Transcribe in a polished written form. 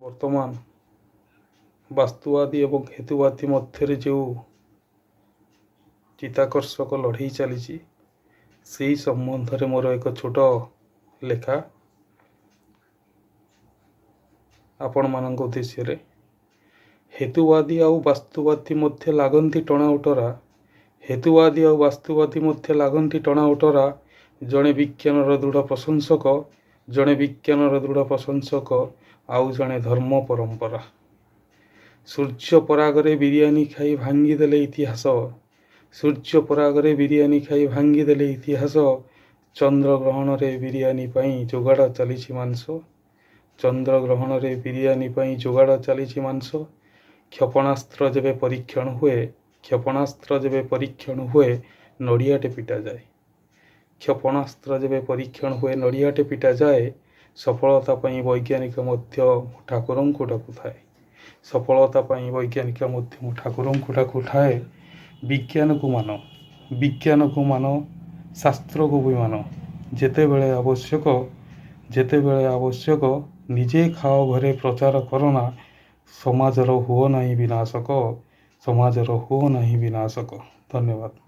ବର୍ତ୍ତମାନ ବାସ୍ତୁବାଦୀ ଏବଂ ହେତୁବାଦୀ ମଧ୍ୟରେ ଯେଉଁ ଚିତ୍ତାକର୍ଷକ ଲଢ଼େଇ ଚାଲିଛି ସେହି ସମ୍ବନ୍ଧରେ ମୋର ଏକ ଛୋଟ ଲେଖା ଆପଣମାନଙ୍କ ଉଦ୍ଦେଶ୍ୟରେ। ହେତୁବାଦୀ ଆଉ ବାସ୍ତୁବାଦୀ ମଧ୍ୟ ଲାଗନ୍ତି ଟଣା ଉଟରା। ହେତୁବାଦୀ ଆଉ ବାସ୍ତୁବାଦୀ ମଧ୍ୟ ଲାଗନ୍ତି ଟଣା ଉଟରା। ଜଣେ ବିଜ୍ଞାନର ଦୃଢ଼ ପ୍ରଶଂସକ, ଆଉ ଜଣେ ଧର୍ମ ପରମ୍ପରା। ସୂର୍ଯ୍ୟ ପରାଗରେ ବିରିୟାନୀ ଖାଇ ଭାଙ୍ଗିଦେଲେ ଇତିହାସ। ସୂର୍ଯ୍ୟ ପରାଗରେ ବିରିୟାନୀ ଖାଇ ଭାଙ୍ଗିଦେଲେ ଇତିହାସ। ଚନ୍ଦ୍ରଗ୍ରହଣରେ ବିରିୟାନୀ ପାଇଁ ଯୋଗାଡ଼ ଚାଲିଛି ମାଂସ। ଚନ୍ଦ୍ରଗ୍ରହଣରେ ବିରିୟାନୀ ପାଇଁ ଯୋଗାଡ଼ ଚାଲିଛି ମାଂସ। କ୍ଷେପଣାସ୍ତ୍ର ଯେବେ ପରୀକ୍ଷଣ ହୁଏ ନଡ଼ିଆଟେ ପିଟାଯାଏ। କ୍ଷେପଣାସ୍ତ୍ର ଯେବେ ପରୀକ୍ଷଣ ହୁଏ ନଡ଼ିଆଟେ ପିଟାଯାଏ। ସଫଳତା ପାଇଁ ବୈଜ୍ଞାନିକ ମଧ୍ୟ ଠାକୁରଙ୍କୁ ଡାକୁଥାଏ। ସଫଳତା ପାଇଁ ବୈଜ୍ଞାନିକ ମଧ୍ୟ ମୁଁ ଠାକୁରଙ୍କୁ ଡାକୁଥାଏ। ବିଜ୍ଞାନକୁ ମାନ, ଶାସ୍ତ୍ରକୁ ବି ମାନ। ଯେତେବେଳେ ଆବଶ୍ୟକ ନିଜେ ଖାଅ ଘରେ ପ୍ରଚାର କରନା। ସମାଜର ହୁଅ ନାହିଁ ବିନାଶକ। ଧନ୍ୟବାଦ।